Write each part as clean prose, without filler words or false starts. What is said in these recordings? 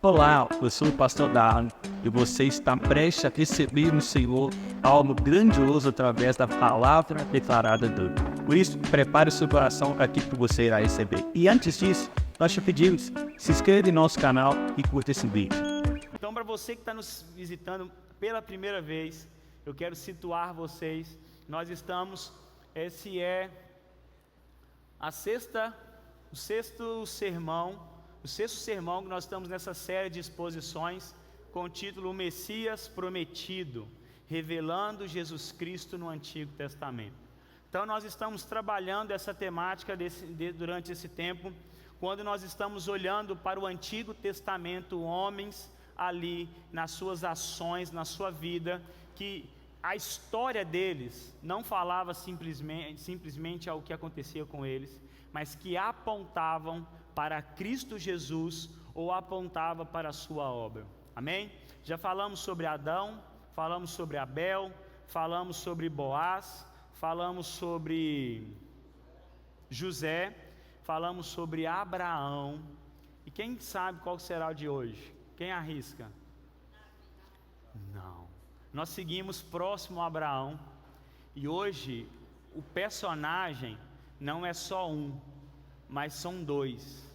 Olá, eu sou o pastor Darlan e você está prestes a receber no Senhor algo grandioso através da palavra declarada dele. Por isso, prepare o seu coração para aquilo que você irá receber. E antes disso, nós te pedimos, se inscreva em nosso canal e curta esse vídeo. Então, para você que está nos visitando pela primeira vez, eu quero situar vocês. Nós estamos, esse é o sexto sermão que nós estamos nessa série de exposições com o título O Messias Prometido, revelando Jesus Cristo no Antigo Testamento. Então nós estamos trabalhando essa temática durante esse tempo, quando nós estamos olhando para o Antigo Testamento, homens ali nas suas ações, na sua vida, que a história deles não falava simplesmente ao que acontecia com eles, mas que apontavam para Cristo Jesus ou apontava para a sua obra. Amém? Já falamos sobre Adão, falamos sobre Abel, falamos sobre Boaz, falamos sobre José, falamos sobre Abraão. E quem sabe qual será o de hoje? Quem arrisca? Não. Nós seguimos próximo a Abraão. E hoje o personagem não é só um, mas são dois.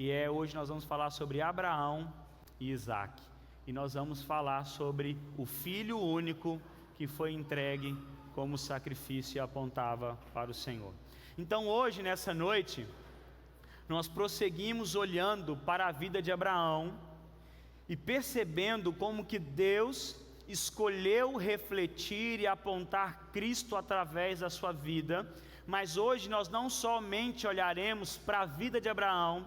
E hoje nós vamos falar sobre Abraão e Isaac. E nós vamos falar sobre o filho único que foi entregue como sacrifício e apontava para o Senhor. Então hoje, nessa noite, nós prosseguimos olhando para a vida de Abraão e percebendo como que Deus escolheu refletir e apontar Cristo através da sua vida. Mas hoje nós não somente olharemos para a vida de Abraão,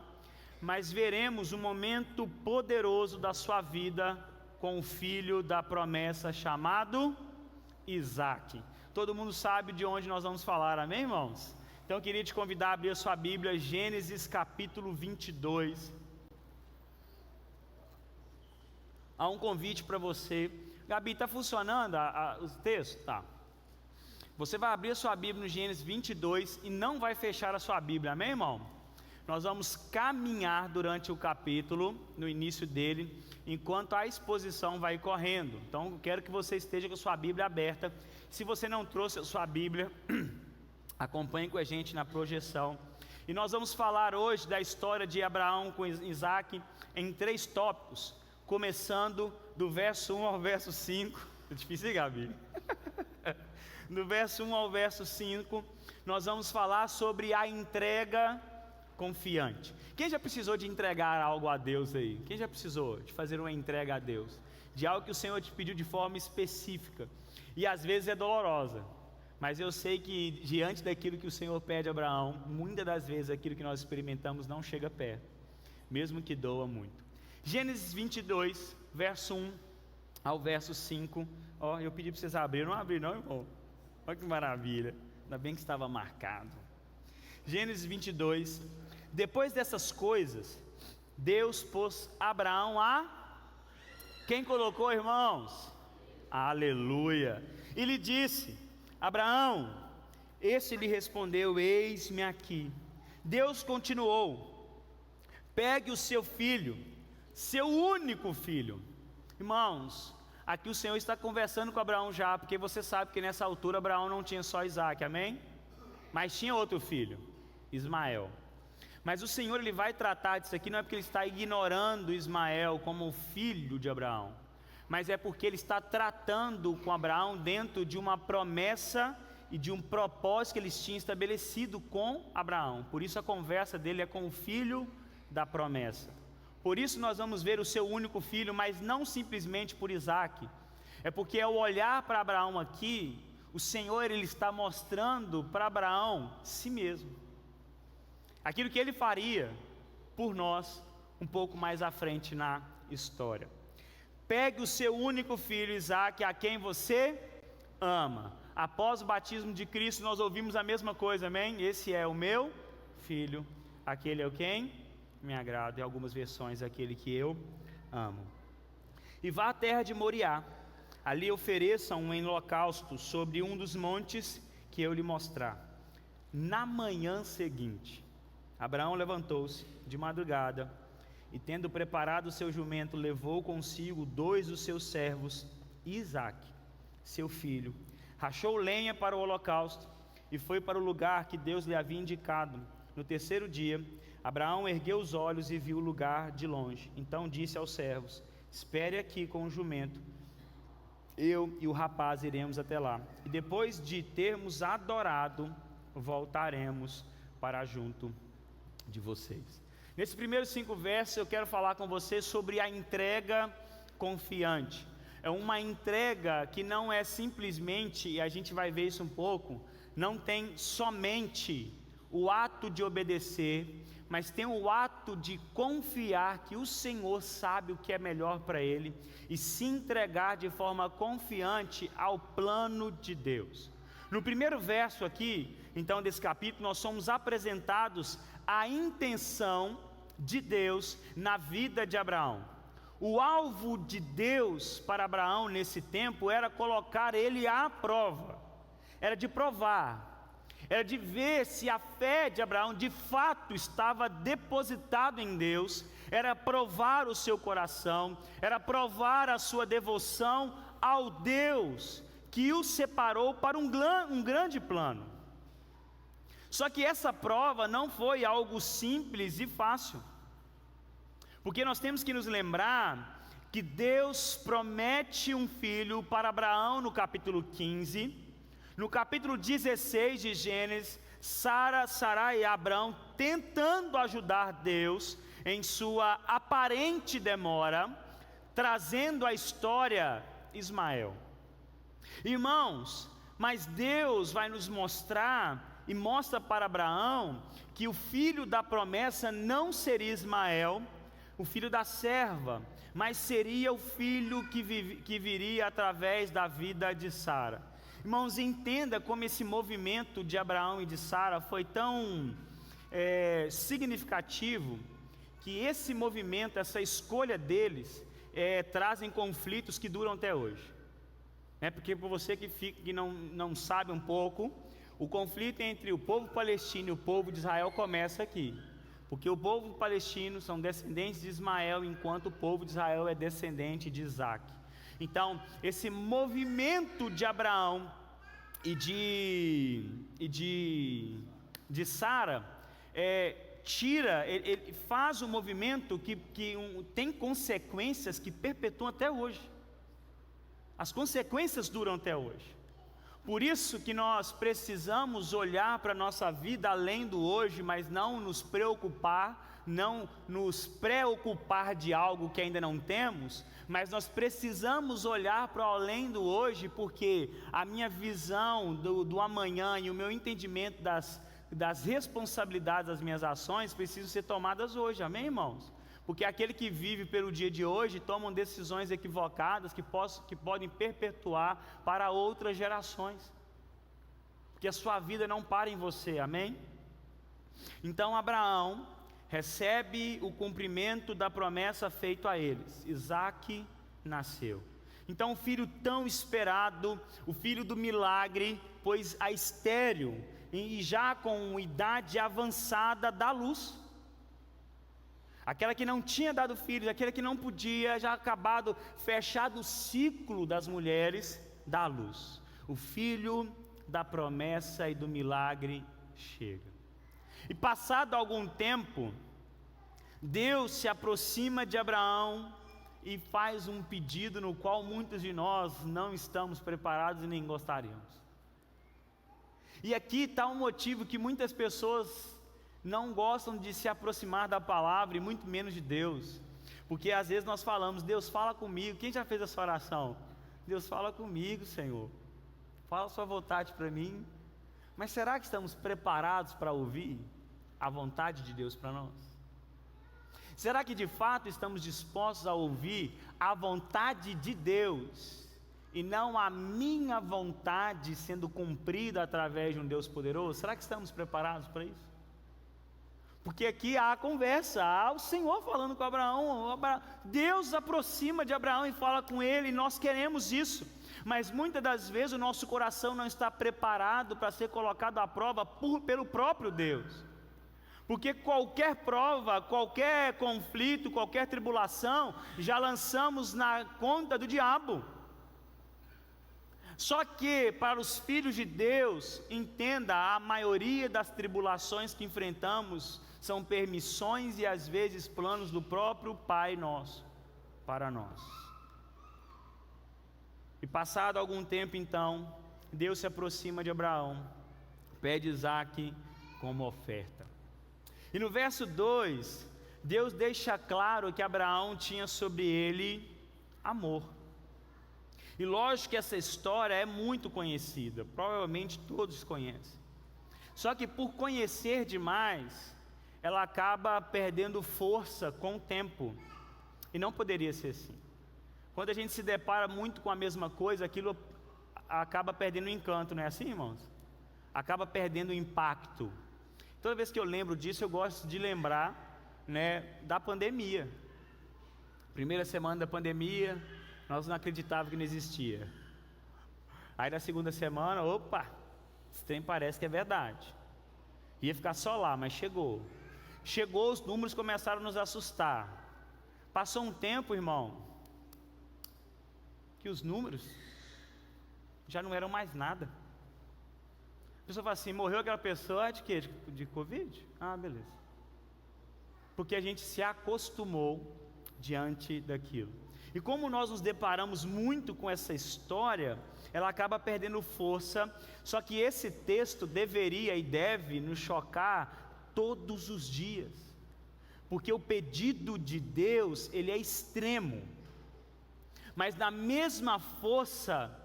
mas veremos um momento poderoso da sua vida com o filho da promessa chamado Isaac. Todo mundo sabe de onde nós vamos falar, amém, irmãos? Então eu queria te convidar a abrir a sua Bíblia, Gênesis capítulo 22. Há um convite para você. Gabi, está funcionando os textos? Tá. Você vai abrir a sua Bíblia no Gênesis 22 e não vai fechar a sua Bíblia, amém, irmão? Nós vamos caminhar durante o capítulo, no início dele, enquanto a exposição vai correndo. Então, eu quero que você esteja com a sua Bíblia aberta. Se você não trouxe a sua Bíblia, acompanhe com a gente na projeção. E nós vamos falar hoje da história de Abraão com Isaac em 3 tópicos, começando do verso 1 ao verso 5. É difícil, hein, Gabi? Do verso 1 ao verso 5, nós vamos falar sobre a entrega confiante. Quem já precisou de entregar algo a Deus aí? Quem já precisou de fazer uma entrega a Deus? De algo que o Senhor te pediu de forma específica. E às vezes é dolorosa. Mas eu sei que diante daquilo que o Senhor pede a Abraão, muitas das vezes aquilo que nós experimentamos não chega perto. Mesmo que doa muito. Gênesis 22, verso 1 ao verso 5. Eu pedi para vocês abrirem. Não abri não, irmão. Olha que maravilha. Ainda bem que estava marcado. Gênesis 22. Depois dessas coisas, Deus pôs Abraão Quem colocou, irmãos? Aleluia. E lhe disse: Abraão. Esse lhe respondeu: eis-me aqui. Deus continuou: pegue o seu filho, seu único filho. Irmãos, aqui o Senhor está conversando com Abraão já, porque você sabe que nessa altura Abraão não tinha só Isaac, amém? Mas tinha outro filho, Ismael. Mas o Senhor ele vai tratar disso aqui, não é porque ele está ignorando Ismael como o filho de Abraão, mas é porque ele está tratando com Abraão dentro de uma promessa e de um propósito que eles tinham estabelecido com Abraão. Por isso a conversa dele é com o filho da promessa. Por isso nós vamos ver o seu único filho, mas não simplesmente por Isaac. É porque ao olhar para Abraão aqui, o Senhor ele está mostrando para Abraão si mesmo. Aquilo que ele faria por nós um pouco mais à frente na história. Pegue o seu único filho Isaac, a quem você ama. Após o batismo de Cristo nós ouvimos a mesma coisa, amém? Esse é o meu filho, aquele é o quem me agrada. Em algumas versões, aquele que eu amo. E vá à terra de Moriá, ali ofereçam um holocausto sobre um dos montes que eu lhe mostrar. Na manhã seguinte, Abraão levantou-se de madrugada E tendo preparado o seu jumento, levou consigo 2 dos seus servos e Isaque, seu filho. Rachou lenha para o holocausto e foi para o lugar que Deus lhe havia indicado. No terceiro dia, Abraão ergueu os olhos e viu o lugar de longe. Então disse aos servos: espere aqui com o jumento, eu e o rapaz iremos até lá. E depois de termos adorado, voltaremos para junto de vocês. Nesses primeiros 5 versos eu quero falar com você sobre a entrega confiante. É uma entrega que não é simplesmente, e a gente vai ver isso um pouco, não tem somente o ato de obedecer, mas tem o ato de confiar que o Senhor sabe o que é melhor para ele e se entregar de forma confiante ao plano de Deus. No primeiro verso aqui, então, desse capítulo, nós somos apresentados a intenção de Deus na vida de Abraão. O alvo de Deus para Abraão nesse tempo era colocar ele à prova, era de provar, era de ver se a fé de Abraão de fato estava depositada em Deus, era provar o seu coração, era provar a sua devoção ao Deus que o separou para um grande plano. Só que essa prova não foi algo simples e fácil, porque nós temos que nos lembrar que Deus promete um filho para Abraão no capítulo 15, no capítulo 16 de Gênesis, Sarai e Abraão tentando ajudar Deus em sua aparente demora, trazendo à história Ismael. Irmãos, mas Deus vai nos mostrar e mostra para Abraão que o filho da promessa não seria Ismael, o filho da serva, mas seria o filho que viria através da vida de Sara. Irmãos, entenda como esse movimento de Abraão e de Sara foi tão significativo, que esse movimento, essa escolha deles, trazem conflitos que duram até hoje. Porque por você que não sabe um pouco, o conflito entre o povo palestino e o povo de Israel começa aqui, porque o povo palestino são descendentes de Ismael, enquanto o povo de Israel é descendente de Isaque. Então, esse movimento de Abraão e de Sara, ele faz um movimento que tem consequências que perpetuam até hoje. As consequências duram até hoje. Por isso que nós precisamos olhar para a nossa vida além do hoje, mas não nos preocupar de algo que ainda não temos, mas nós precisamos olhar para além do hoje, porque a minha visão do amanhã e o meu entendimento das responsabilidades das minhas ações precisam ser tomadas hoje, amém, irmãos? Porque aquele que vive pelo dia de hoje tomam decisões equivocadas que podem perpetuar para outras gerações, porque a sua vida não para em você, amém? Então Abraão recebe o cumprimento da promessa feita a eles. Isaque nasceu. Então o filho tão esperado, o filho do milagre, pois a estéril e já com idade avançada dá luz. Aquela que não tinha dado filhos, aquela que não podia, já fechado o ciclo das mulheres, dá luz. O filho da promessa e do milagre chega. E passado algum tempo, Deus se aproxima de Abraão e faz um pedido no qual muitos de nós não estamos preparados e nem gostaríamos. E aqui está um motivo que muitas pessoas não gostam de se aproximar da palavra e muito menos de Deus, porque às vezes nós falamos: Deus fala comigo. Quem já fez essa oração? Deus fala comigo, Senhor, fala a sua vontade para mim. Mas será que estamos preparados para ouvir a vontade de Deus para nós? Será que de fato estamos dispostos a ouvir a vontade de Deus e não a minha vontade sendo cumprida através de um Deus poderoso? Será que estamos preparados para isso? Porque aqui há a conversa, há o Senhor falando com Abraão, Deus aproxima de Abraão e fala com ele, e nós queremos isso, mas muitas das vezes o nosso coração não está preparado para ser colocado à prova pelo próprio Deus, Porque qualquer prova, qualquer conflito, qualquer tribulação, já lançamos na conta do diabo. Só que para os filhos de Deus, entenda, a maioria das tribulações que enfrentamos são permissões e às vezes planos do próprio Pai nosso para nós. E passado algum tempo então, Deus se aproxima de Abraão, pede Isaque como oferta. E no verso 2, Deus deixa claro que Abraão tinha sobre ele amor. E lógico que essa história é muito conhecida, provavelmente todos conhecem. Só que por conhecer demais, ela acaba perdendo força com o tempo. E não poderia ser assim. Quando a gente se depara muito com a mesma coisa, aquilo acaba perdendo o encanto, não é assim, irmãos? Acaba perdendo o impacto. Toda vez que eu lembro disso, eu gosto de lembrar, da pandemia. Primeira semana da pandemia, nós não acreditávamos que não existia. Aí na segunda semana, opa, esse trem parece que é verdade. Ia ficar só lá, mas chegou. Chegou, os números começaram a nos assustar. Passou um tempo, irmão, que os números já não eram mais nada. A pessoa fala assim, morreu aquela pessoa de quê? De Covid? Ah, beleza. Porque a gente se acostumou diante daquilo. E como nós nos deparamos muito com essa história, ela acaba perdendo força. Só que esse texto deveria e deve nos chocar todos os dias. Porque o pedido de Deus, ele é extremo. Mas na mesma força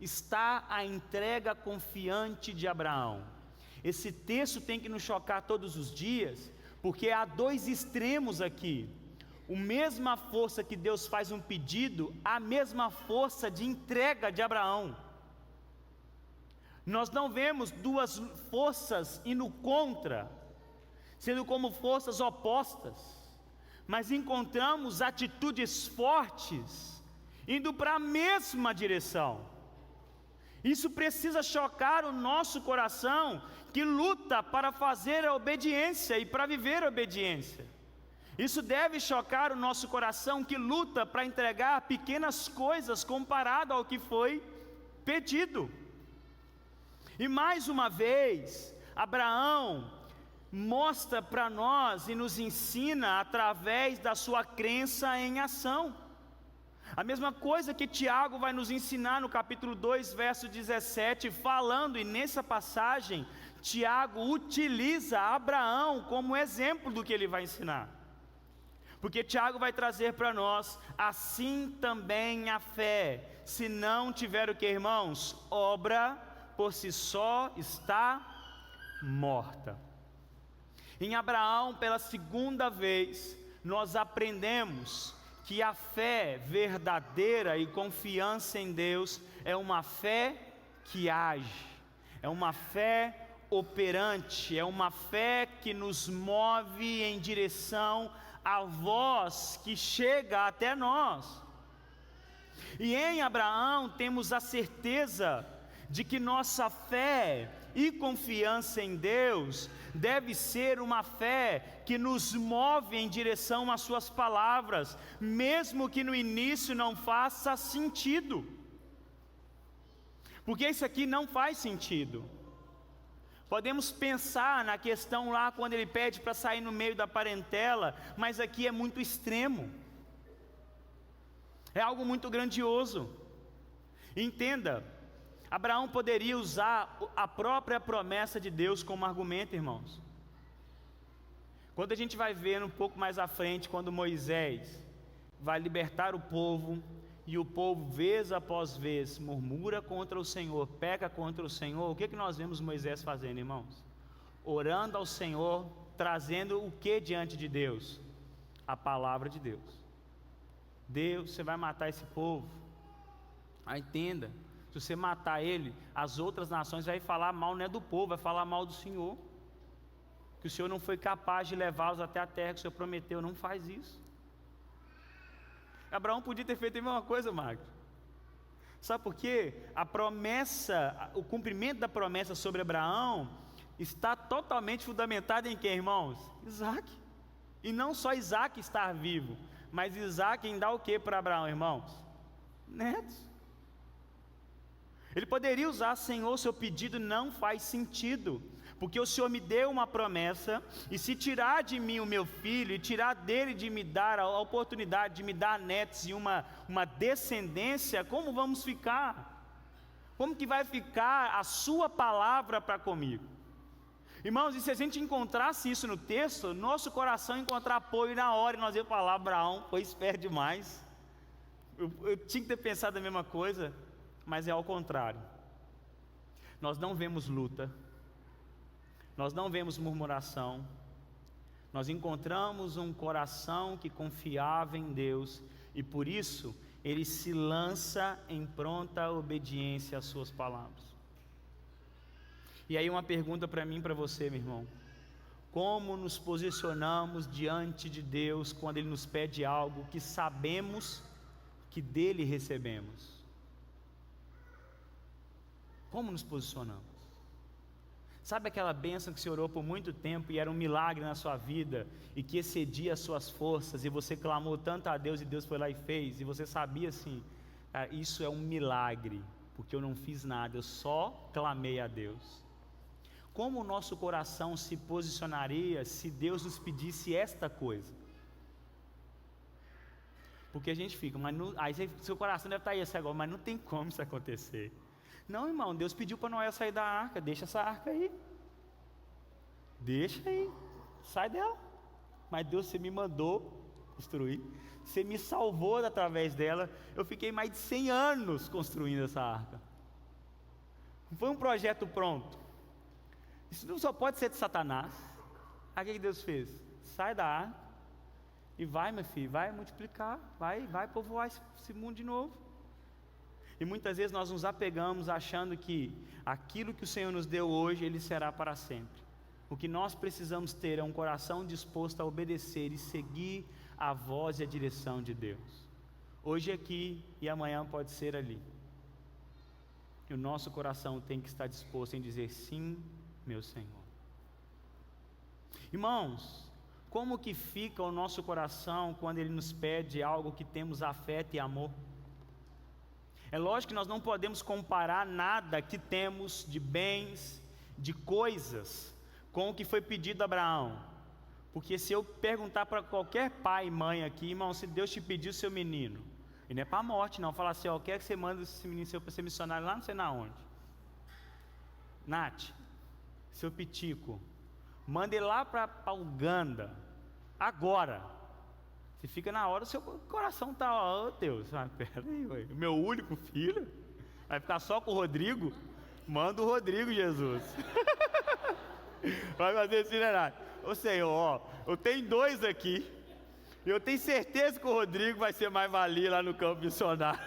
está a entrega confiante de Abraão. Esse texto tem que nos chocar todos os dias, porque há dois extremos aqui. A mesma força que Deus faz um pedido, a mesma força de entrega de Abraão. Nós não vemos duas forças indo contra, sendo como forças opostas, mas encontramos atitudes fortes, indo para a mesma direção. Isso precisa chocar o nosso coração, que luta para fazer a obediência e para viver a obediência. Isso deve chocar o nosso coração, que luta para entregar pequenas coisas comparado ao que foi pedido. E mais uma vez, Abraão mostra para nós e nos ensina através da sua crença em ação. A mesma coisa que Tiago vai nos ensinar no capítulo 2, verso 17, falando, e nessa passagem, Tiago utiliza Abraão como exemplo do que ele vai ensinar. Porque Tiago vai trazer para nós, assim também a fé, se não tiver o que, irmãos? Obra, por si só está morta. Em Abraão, pela segunda vez, nós aprendemos que a fé verdadeira e confiança em Deus é uma fé que age, é uma fé operante, é uma fé que nos move em direção à voz que chega até nós. E em Abraão temos a certeza de que nossa fé e confiança em Deus deve ser uma fé que nos move em direção às suas palavras, mesmo que no início não faça sentido, porque isso aqui não faz sentido. Podemos pensar na questão lá quando ele pede para sair no meio da parentela, mas aqui é muito extremo, é algo muito grandioso. Entenda, Abraão poderia usar a própria promessa de Deus como argumento, irmãos. Quando a gente vai ver um pouco mais à frente, quando Moisés vai libertar o povo, e o povo vez após vez murmura contra o Senhor, peca contra o Senhor, o que nós vemos Moisés fazendo, irmãos? Orando ao Senhor, trazendo o que diante de Deus? A palavra de Deus. Deus, você vai matar esse povo? Entenda, se você matar ele, as outras nações vão falar mal, não é do povo, vai falar mal do Senhor, que o Senhor não foi capaz de levá-los até a terra que o Senhor prometeu. Não faz isso. Abraão podia ter feito a mesma coisa, Marcos. Sabe por quê? A promessa, o cumprimento da promessa sobre Abraão está totalmente fundamentada em quem, irmãos? Isaac. E não só Isaac estar vivo, mas Isaac em dar o que para Abraão, irmãos? Netos. Ele poderia usar: Senhor, seu pedido não faz sentido, porque o Senhor me deu uma promessa, e se tirar de mim o meu filho, e tirar dele de me dar a oportunidade de me dar netos e uma descendência, como vamos ficar? Como que vai ficar a sua palavra para comigo? Irmãos, e se a gente encontrasse isso no texto, nosso coração encontrar apoio na hora, e nós ia falar: Abraão foi esperto demais. Eu tinha que ter pensado a mesma coisa, mas é ao contrário. Nós não vemos luta, nós não vemos murmuração, nós encontramos um coração que confiava em Deus, e por isso ele se lança em pronta obediência às suas palavras. E aí uma pergunta para mim e para você, meu irmão: como nos posicionamos diante de Deus quando Ele nos pede algo que sabemos que dele recebemos? Como nos posicionamos? Sabe aquela bênção que você orou por muito tempo e era um milagre na sua vida, e que excedia as suas forças, e você clamou tanto a Deus, e Deus foi lá e fez, e você sabia assim: isso é um milagre, porque eu não fiz nada, eu só clamei a Deus. Como o nosso coração se posicionaria se Deus nos pedisse esta coisa? Porque a gente fica: mas aí seu coração deve estar aí agora, mas não tem como isso acontecer. Não, irmão, Deus pediu para Noé sair da arca, deixa essa arca aí. Deixa aí, sai dela. Mas Deus, você me mandou construir, você me salvou através dela. Eu fiquei mais de 100 anos construindo essa arca. Não foi um projeto pronto. Isso não só pode ser de Satanás. Aí o que Deus fez? Sai da arca e vai, meu filho, vai multiplicar, vai povoar esse mundo de novo. E muitas vezes nós nos apegamos achando que aquilo que o Senhor nos deu hoje, Ele será para sempre. O que nós precisamos ter é um coração disposto a obedecer e seguir a voz e a direção de Deus. Hoje aqui e amanhã pode ser ali. E o nosso coração tem que estar disposto em dizer: sim, meu Senhor. Irmãos, como que fica o nosso coração quando Ele nos pede algo que temos afeto e amor? É lógico que nós não podemos comparar nada que temos de bens, de coisas, com o que foi pedido a Abraão. Porque se eu perguntar para qualquer pai e mãe aqui: irmão, se Deus te pediu seu menino, e não é para a morte não, falar assim: ó, quer que você manda esse menino seu para ser missionário lá não sei na onde. Nath, seu Pitico, manda ele lá para Uganda, agora. Você fica na hora, o seu coração está: ó Deus, peraí, o meu único filho vai ficar só com o Rodrigo? Manda o Rodrigo, Jesus. Vai fazer assim, né, Nath? Ô Senhor, ó, eu tenho 2 aqui, e eu tenho certeza que o Rodrigo vai ser mais valia lá no campo missionário.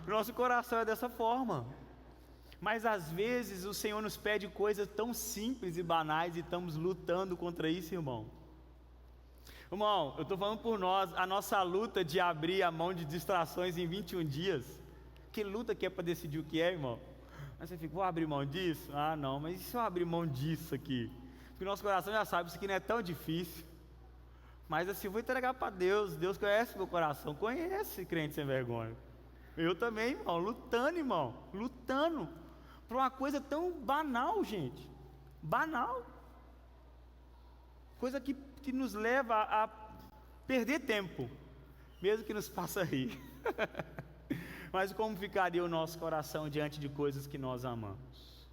Nosso coração é dessa forma. Mas às vezes o Senhor nos pede coisas tão simples e banais, e estamos lutando contra isso, irmão. Irmão, eu estou falando por nós, a nossa luta de abrir a mão de distrações em 21 dias. Que luta que é para decidir o que é, irmão? Aí você fica: vou abrir mão disso? Ah não, mas e se eu abrir mão disso aqui? Porque o nosso coração já sabe, isso aqui não é tão difícil. Mas assim, eu vou entregar para Deus. Deus conhece meu coração, conhece, crente sem vergonha. Eu também, irmão, lutando por uma coisa tão banal, gente. Banal. Coisa que nos leva a perder tempo, mesmo que nos faça rir. Mas como ficaria o nosso coração diante de coisas que nós amamos?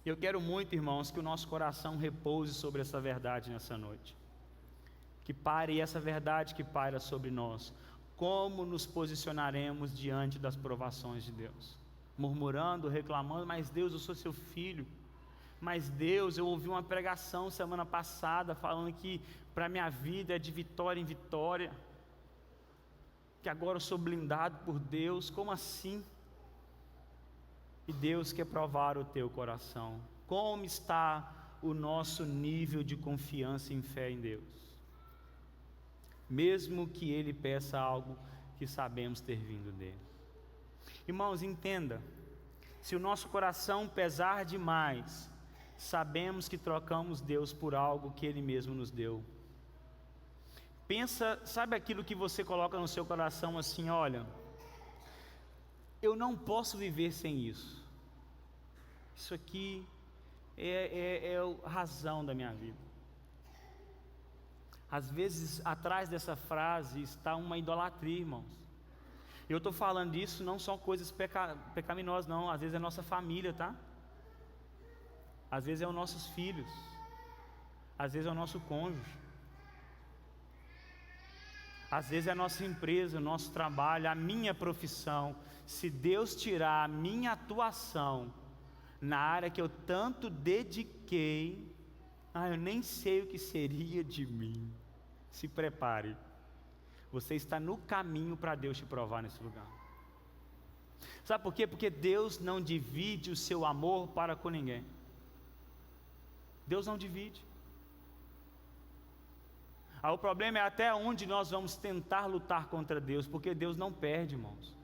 Eu quero muito, irmãos, que o nosso coração repouse sobre essa verdade nessa noite. Que pare essa verdade que paira sobre nós. Como nos posicionaremos diante das provações de Deus? Murmurando, reclamando: mas Deus, eu sou seu filho. Mas Deus, eu ouvi uma pregação semana passada falando que para minha vida é de vitória em vitória, que agora eu sou blindado por Deus. Como assim? E Deus quer provar o teu coração. Como está o nosso nível de confiança e fé em Deus? Mesmo que Ele peça algo que sabemos ter vindo dele. Irmãos, entenda, Se o nosso coração pesar demais, sabemos que trocamos Deus por algo que Ele mesmo nos deu. Pensa, sabe aquilo que você coloca no seu coração assim, olha, eu não posso viver sem isso. Isso aqui é a razão da minha vida. Às vezes, atrás dessa frase está uma idolatria, irmãos. Eu estou falando disso, não são coisas pecaminosas, não. Às vezes é nossa família, tá? Às vezes é os nossos filhos. Às vezes é o nosso cônjuge. Às vezes é a nossa empresa, o nosso trabalho, a minha profissão. Se Deus tirar a minha atuação na área que eu tanto dediquei, eu nem sei o que seria de mim. Se prepare. Você está no caminho para Deus te provar nesse lugar. Sabe por quê? Porque Deus não divide o seu amor para com ninguém. Deus não divide. O problema é até onde nós vamos tentar lutar contra Deus, porque Deus não perde, irmãos.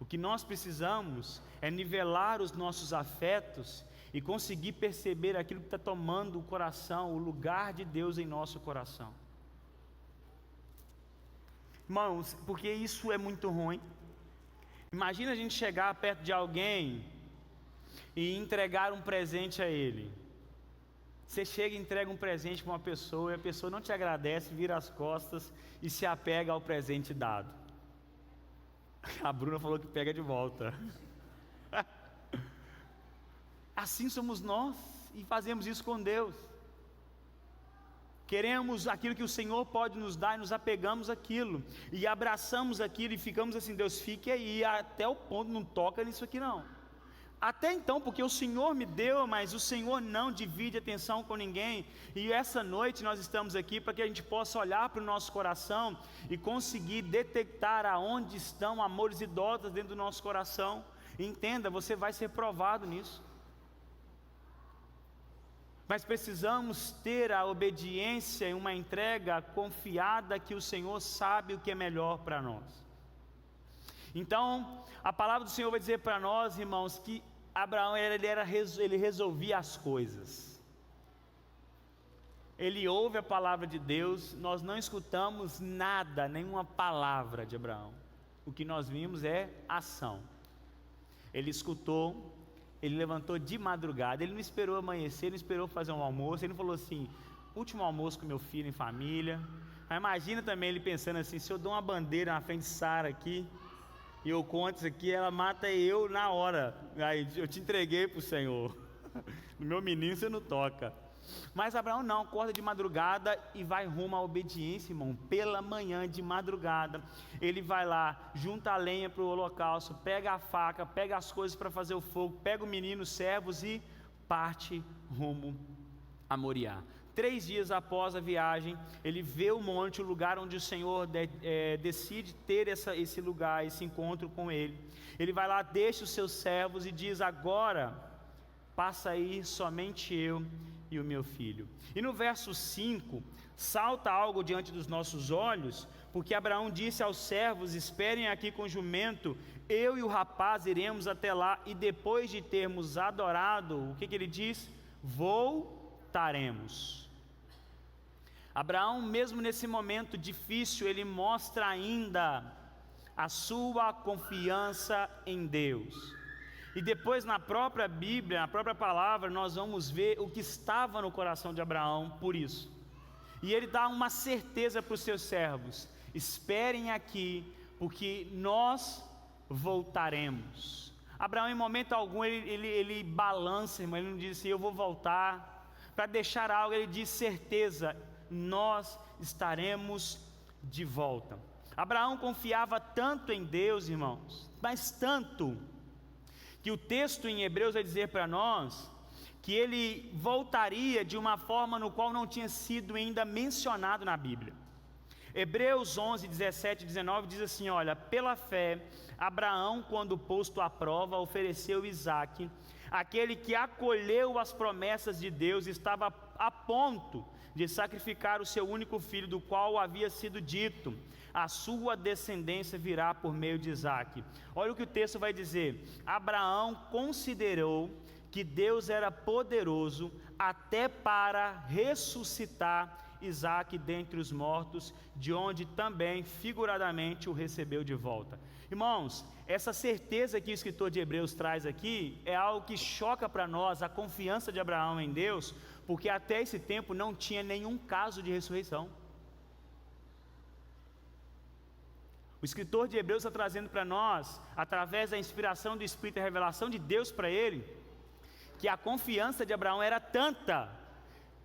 O que nós precisamos é nivelar os nossos afetos e conseguir perceber aquilo que está tomando o coração, o lugar de Deus em nosso coração. Irmãos, porque isso é muito ruim. Imagina a gente chegar perto de alguém e entregar um presente a ele. Você chega e entrega um presente para uma pessoa e a pessoa não te agradece, vira as costas e se apega ao presente dado. A Bruna falou que pega de volta. Assim somos nós e fazemos isso com Deus. Queremos aquilo que o Senhor pode nos dar e nos apegamos àquilo e abraçamos aquilo e ficamos assim, Deus, fique aí até o ponto, não toca nisso aqui não. Até então, porque o Senhor me deu, mas o Senhor não divide atenção com ninguém. E essa noite nós estamos aqui para que a gente possa olhar para o nosso coração e conseguir detectar aonde estão amores idólatras dentro do nosso coração. E entenda, você vai ser provado nisso. Mas precisamos ter a obediência e uma entrega confiada que o Senhor sabe o que é melhor para nós. Então, a palavra do Senhor vai dizer para nós, irmãos, que Abraão ele resolvia as coisas. Ele ouve a palavra de Deus, nós não escutamos nada, nenhuma palavra de Abraão. O que nós vimos é ação. Ele escutou, ele levantou de madrugada, ele não esperou amanhecer, não esperou fazer um almoço, ele não falou assim, último almoço com meu filho em família. Mas imagina também ele pensando assim, se eu dou uma bandeira na frente de Sara aqui, e eu conto isso aqui, ela mata eu na hora. Aí eu te entreguei para o Senhor. No meu menino você não toca. Mas Abraão não, acorda de madrugada e vai rumo à obediência, irmão. Pela manhã de madrugada, ele vai lá, junta a lenha para o holocausto, pega a faca, pega as coisas para fazer o fogo, pega o menino, os servos e parte rumo a Moriá. 3 dias após a viagem, ele vê o monte, o lugar onde o Senhor decide ter esse lugar, esse encontro com ele. Ele vai lá, deixa os seus servos e diz, agora passa aí somente eu e o meu filho. E no verso 5, salta algo diante dos nossos olhos, porque Abraão disse aos servos, esperem aqui com o jumento, eu e o rapaz iremos até lá, e depois de termos adorado, o que ele diz? Voltaremos. Abraão, mesmo nesse momento difícil, ele mostra ainda a sua confiança em Deus. E depois na própria Bíblia, na própria palavra, nós vamos ver o que estava no coração de Abraão por isso. E ele dá uma certeza para os seus servos, esperem aqui, porque nós voltaremos. Abraão em momento algum ele balança, irmão, ele não diz assim, eu vou voltar, para deixar algo, ele diz certeza, nós estaremos de volta. Abraão confiava tanto em Deus, irmãos, mas tanto, que o texto em Hebreus vai dizer para nós, que ele voltaria de uma forma no qual não tinha sido ainda mencionado na Bíblia. Hebreus 11, 17 e 19 diz assim, olha, pela fé, Abraão, quando posto à prova, ofereceu Isaque, aquele que acolheu as promessas de Deus, estava a ponto de sacrificar o seu único filho, do qual havia sido dito: a sua descendência virá por meio de Isaque. Olha o que o texto vai dizer: Abraão considerou que Deus era poderoso até para ressuscitar Isaque dentre os mortos, de onde também figuradamente o recebeu de volta. Irmãos, essa certeza que o escritor de Hebreus traz aqui é algo que choca para nós, a confiança de Abraão em Deus, porque até esse tempo não tinha nenhum caso de ressurreição. O escritor de Hebreus está trazendo para nós, através da inspiração do Espírito e a revelação de Deus para ele, que a confiança de Abraão era tanta,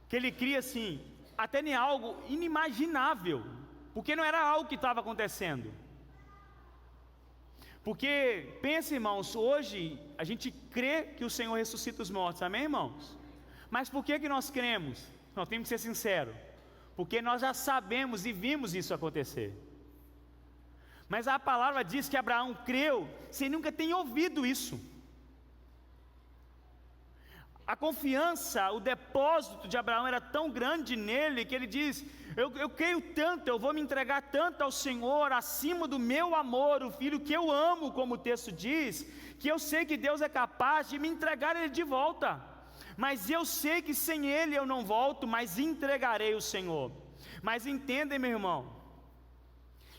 que ele cria assim, até em algo inimaginável, porque não era algo que estava acontecendo. Porque, pensa, irmãos, hoje a gente crê que o Senhor ressuscita os mortos, amém, irmãos? Mas por que nós cremos? Nós temos que ser sinceros, porque nós já sabemos e vimos isso acontecer. Mas a palavra diz que Abraão creu sem nunca ter ouvido isso. A confiança, o depósito de Abraão era tão grande nele, que ele diz: eu creio tanto, eu vou me entregar tanto ao Senhor, acima do meu amor, o filho que eu amo, como o texto diz, que eu sei que Deus é capaz de me entregar ele de volta. Mas eu sei que sem ele eu não volto, mas entregarei o Senhor. Mas entendem, meu irmão,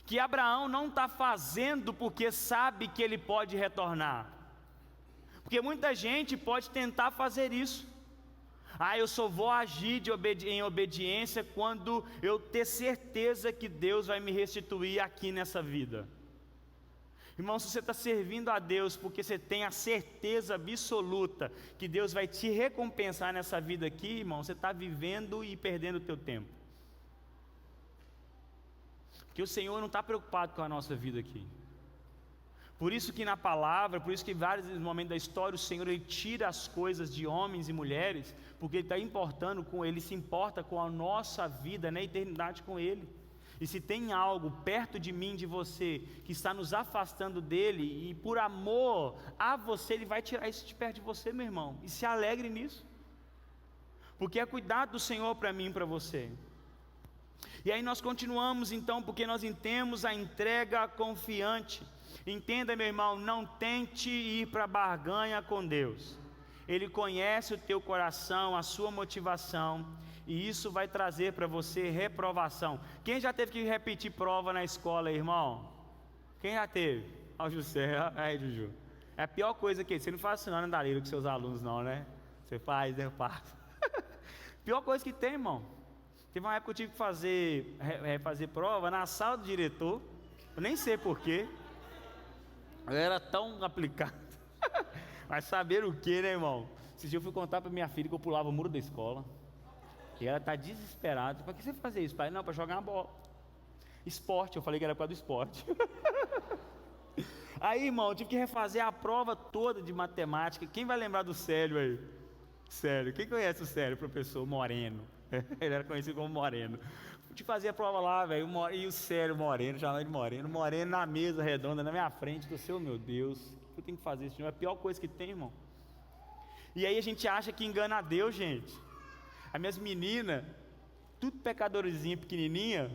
que Abraão não está fazendo porque sabe que ele pode retornar. Porque muita gente pode tentar fazer isso. Eu só vou agir em obediência quando eu ter certeza que Deus vai me restituir aqui nessa vida. Irmão, se você está servindo a Deus porque você tem a certeza absoluta que Deus vai te recompensar nessa vida aqui, irmão, você está vivendo e perdendo o teu tempo. Porque o Senhor não está preocupado com a nossa vida aqui. Por isso que na palavra, por isso que em vários momentos da história, o Senhor ele tira as coisas de homens e mulheres, porque Ele está importando com Ele, se importa com a nossa vida, na eternidade com Ele. E se tem algo perto de mim, de você, que está nos afastando dEle, e por amor a você, Ele vai tirar isso de perto de você, meu irmão, e se alegre nisso, porque é cuidado do Senhor para mim e para você. E aí nós continuamos então, porque nós entendemos a entrega confiante. Entenda, meu irmão, não tente ir para a barganha com Deus. Ele conhece o teu coração, a sua motivação, e isso vai trazer para você reprovação. Quem já teve que repetir prova na escola, irmão? Quem já teve? Ó, José, aí, Juju. É a pior coisa que você não faz assim, não, Dalila, com seus alunos, não, né? Você faz, né? Eu faço. Pior coisa que tem, irmão. Teve uma época que eu tive que fazer prova na sala do diretor. Eu nem sei porquê. Eu era tão aplicado. Mas saber o que, né, irmão? Esse dia eu fui contar para minha filha que eu pulava o muro da escola. E ela está desesperada. Para que você fazer isso, pai? Não, para jogar uma bola. Esporte, eu falei que era para do esporte. Aí, irmão, eu tive que refazer a prova toda de matemática. Quem vai lembrar do Célio aí? Célio, quem conhece o Célio, professor Moreno? Ele era conhecido como Moreno. Eu te fazia a prova lá, velho, e o Célio Moreno, chamava de Moreno na mesa redonda, na minha frente, do seu, meu Deus, o que eu tenho que fazer isso? É a pior coisa que tem, irmão. E aí a gente acha que engana a Deus, gente. As minhas meninas, tudo pecadorzinha, pequenininha,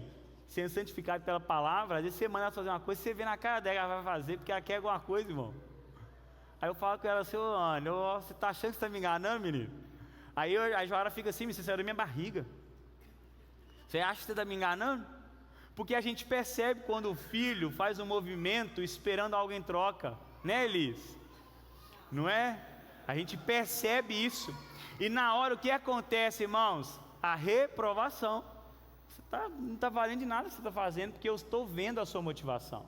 sendo santificado pela palavra, às vezes você manda ela fazer uma coisa, você vê na cara dela que ela vai fazer, porque ela quer alguma coisa, irmão. Aí eu falo com ela assim: Ana, você está achando que você está me enganando, menino? Aí a Joara fica assim: você saiu da minha barriga. Você acha que você está me enganando? Porque a gente percebe quando o filho faz um movimento esperando algo em troca, né, Elis? Não é? A gente percebe isso. E na hora o que acontece, irmãos? A reprovação. Não está valendo de nada o que você está fazendo, porque eu estou vendo a sua motivação.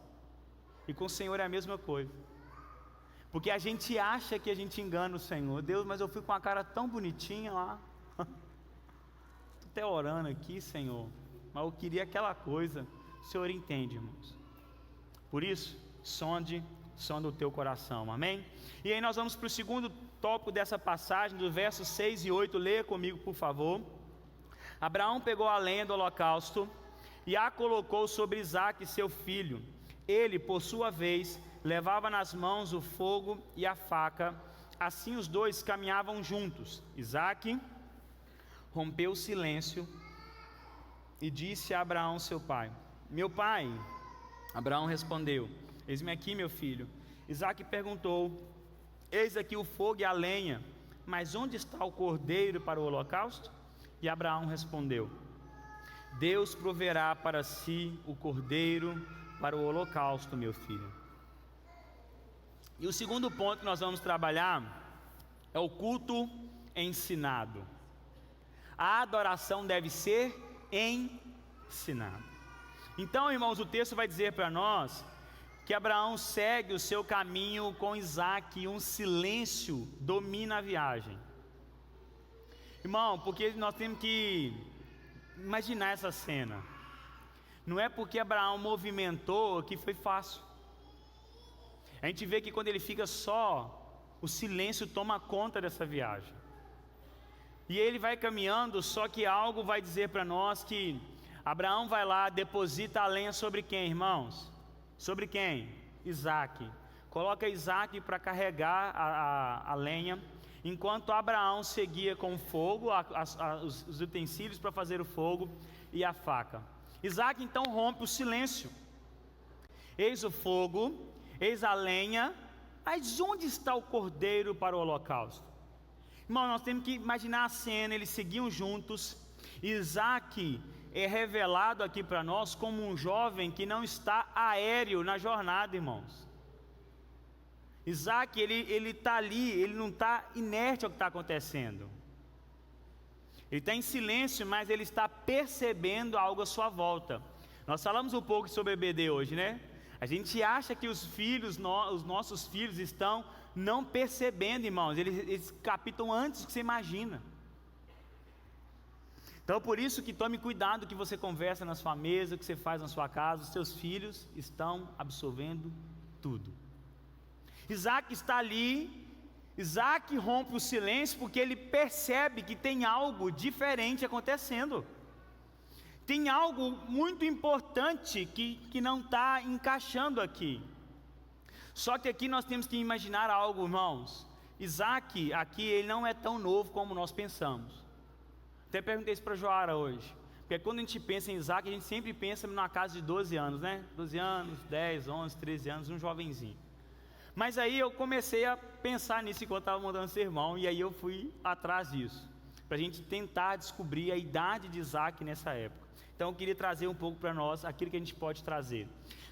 E com o Senhor é a mesma coisa. Porque a gente acha que a gente engana o Senhor. Deus, mas eu fui com a cara tão bonitinha lá. Estou até orando aqui, Senhor, mas eu queria aquela coisa. O Senhor entende, irmãos. Por isso, sonda o teu coração, amém? E aí nós vamos para o segundo tópico dessa passagem, dos versos 6 e 8. Leia comigo, por favor. Abraão pegou a lenha do holocausto e a colocou sobre Isaque, seu filho. Ele, por sua vez, levava nas mãos o fogo e a faca. Assim os dois caminhavam juntos. Isaque rompeu o silêncio e disse a Abraão seu pai: meu pai. Abraão respondeu: eis-me aqui, meu filho. Isaque perguntou: eis aqui o fogo e a lenha, mas onde está o cordeiro para o holocausto? E Abraão respondeu: Deus proverá para si o cordeiro para o holocausto, meu filho. E o segundo ponto que nós vamos trabalhar é o culto ensinado. A adoração deve ser ensinada. Então, irmãos, o texto vai dizer para nós que Abraão segue o seu caminho com Isaque e um silêncio domina a viagem. Irmão, porque nós temos que imaginar essa cena. Não é porque Abraão movimentou que foi fácil. A gente vê que quando ele fica só, o silêncio toma conta dessa viagem. E ele vai caminhando, só que algo vai dizer para nós que Abraão vai lá, deposita a lenha sobre quem, irmãos? Sobre quem? Isaque. Coloca Isaque para carregar a lenha, enquanto Abraão seguia com o fogo, os utensílios para fazer o fogo e a faca. Isaque então rompe o silêncio. Eis o fogo, eis a lenha, mas onde está o cordeiro para o holocausto? Irmão, nós temos que imaginar a cena, eles seguiam juntos. Isaque é revelado aqui para nós como um jovem que não está aéreo na jornada, irmãos. Isaque, ele está ali, ele não está inerte ao que está acontecendo. Ele está em silêncio, mas ele está percebendo algo à sua volta. Nós falamos um pouco sobre EBD hoje, né? A gente acha que os nossos filhos estão não percebendo, irmãos. Eles captam antes do que você imagina. Então, por isso que tome cuidado que você conversa na sua mesa, o que você faz na sua casa. Os seus filhos estão absorvendo tudo. Isaque está ali. Isaque rompe o silêncio porque ele percebe que tem algo diferente acontecendo. Tem algo muito importante que não está encaixando aqui. Só que aqui nós temos que imaginar algo, irmãos. Isaque aqui, ele não é tão novo como nós pensamos. Até perguntei isso para a Joara hoje. Porque quando a gente pensa em Isaque, a gente sempre pensa numa casa de 12 anos, né? 12 anos, 10, 11, 13 anos, um jovenzinho. Mas aí eu comecei a pensar nisso enquanto estava montando o sermão. E aí eu fui atrás disso, para a gente tentar descobrir a idade de Isaque nessa época. Então eu queria trazer um pouco para nós aquilo que a gente pode trazer.